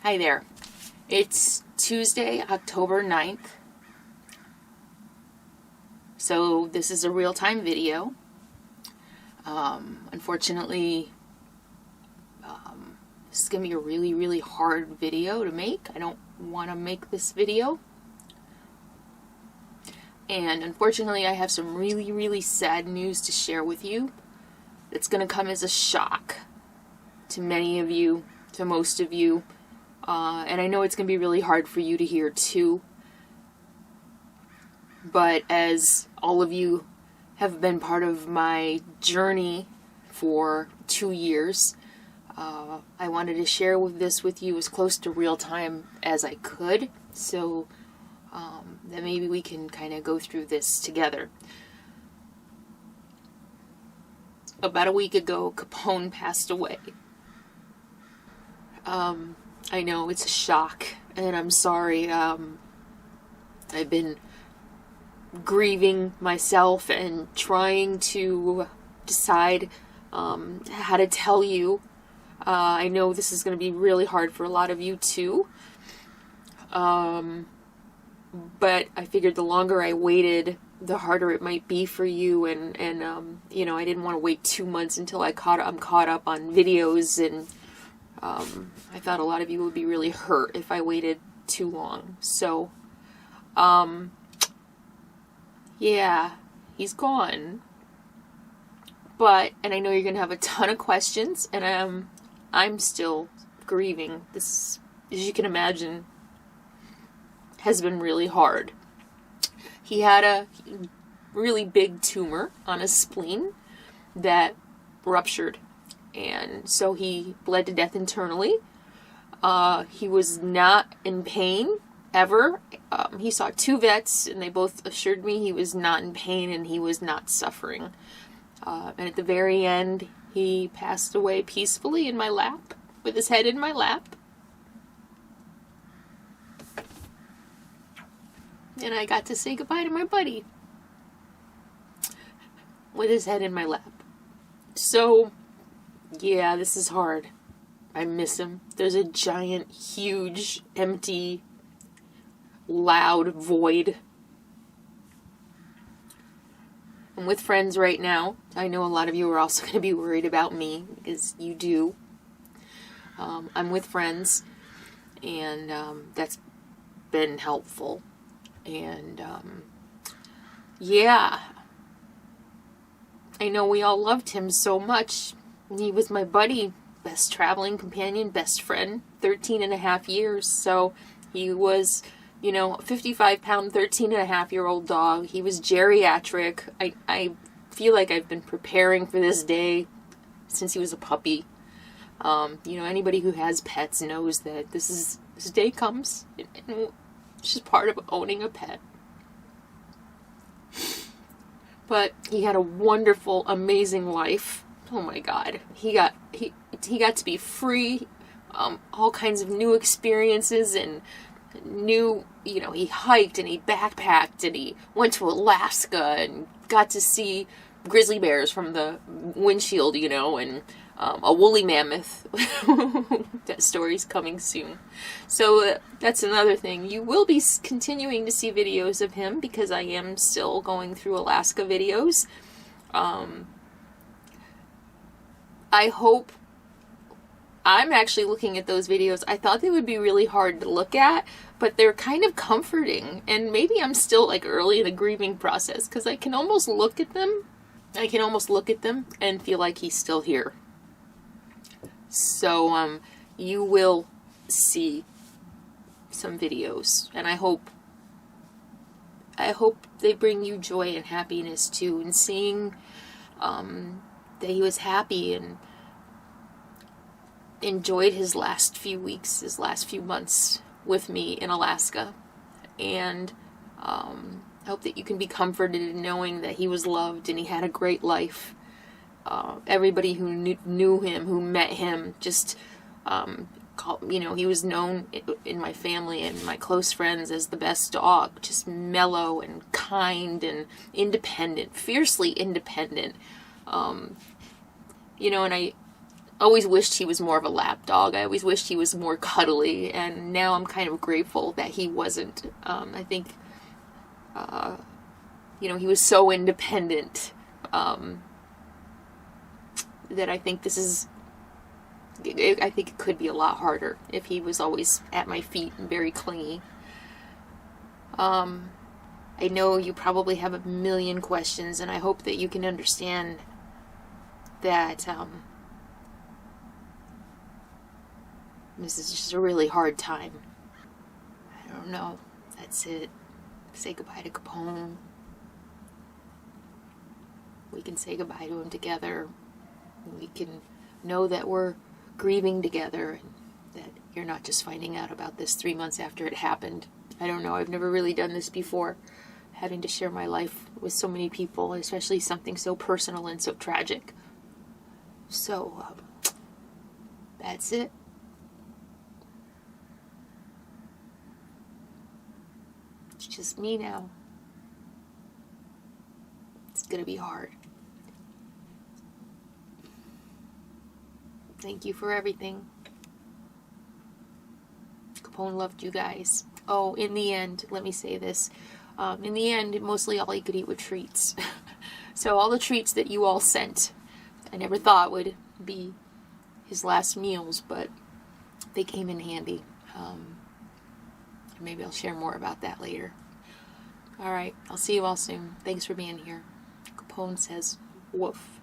Hi there. It's Tuesday, October 9th. So this is a real-time video. Unfortunately, this is going to be a really hard video to make. I don't want to make this video. And unfortunately, I have some really sad news to share with you. It's going to come as a shock to many of you, to most of you. And I know it's going to be really hard for you to hear too. But as all of you have been part of my journey for 2 years, I wanted to share this with you as close to real time as I could, so that maybe we can kind of go through this together. About a week ago, Capone passed away. I know it's a shock, and I'm sorry. I've been grieving myself and trying to decide how to tell you. I know this is going to be really hard for a lot of you too. But I figured the longer I waited, the harder it might be for you, and you know, I didn't want to wait 2 months until I'm caught up on videos, and I thought a lot of you would be really hurt if I waited too long. So, yeah, he's gone. But, and I know you're going to have a ton of questions, and I'm still grieving. This, as you can imagine, has been really hard. He had a really big tumor on his spleen that ruptured, and so he bled to death internally. He was not in pain ever. He saw 2 vets, and they both assured me he was not in pain and he was not suffering. And at the very end, he passed away peacefully in my lap, with his head in my lap. And I got to say goodbye to my buddy with his head in my lap. So, yeah, this is hard. I miss him. There's a giant, huge, empty, loud void. I'm with friends right now. I know a lot of you are also going to be worried about me, because you do. I'm with friends, and that's been helpful. And yeah, I know we all loved him so much. He was my buddy, best traveling companion, best friend, 13 and a half years. So he was, you know, a 55-pound, 13-and-a-half-year-old dog. He was geriatric. I feel like I've been preparing for this day since he was a puppy. You know, anybody who has pets knows that this day comes. And it's just part of owning a pet. But he had a wonderful, amazing life. Oh my God. He got to be free, all kinds of new experiences, and new, you know, he hiked and he backpacked and he went to Alaska and got to see grizzly bears from the windshield, you know, and a woolly mammoth. That story's coming soon. So that's another thing. You will be continuing to see videos of him, because I am still going through Alaska videos. I hope. I'm actually looking at those videos. I thought they would be really hard to look at, but they're kind of comforting. And maybe I'm still like early in the grieving process, because I can almost look at them. And feel like he's still here. So you will see some videos, and I hope they bring you joy and happiness too, and seeing that he was happy and enjoyed his last few weeks, his last few months with me in Alaska. And I hope that you can be comforted in knowing that he was loved and he had a great life. Everybody who knew him, who met him, just, you know, he was known in my family and my close friends as the best dog. Just mellow and kind and independent, fiercely independent. You know, and always wished he was more of a lap dog. I always wished he was more cuddly, and now I'm kind of grateful that he wasn't. I think, you know, he was so independent that I think this is, I think it could be a lot harder if he was always at my feet and very clingy. I know you probably have a million questions, and I hope that you can understand that this is just a really hard time. I don't know. That's it. Say goodbye to Capone. We can say goodbye to him together. We can know that we're grieving together, and that you're not just finding out about this 3 months after it happened. I don't know. I've never really done this before, having to share my life with so many people, especially something so personal and so tragic. So, that's it. It's just me now. It's gonna be hard. Thank you for everything. Capone loved you guys. Oh, in the end, let me say this. In the end, mostly all he could eat were treats. So all the treats that you all sent, I never thought would be his last meals, but they came in handy. Maybe I'll share more about that later. Alright, I'll see you all soon. Thanks for being here. Capone says, woof.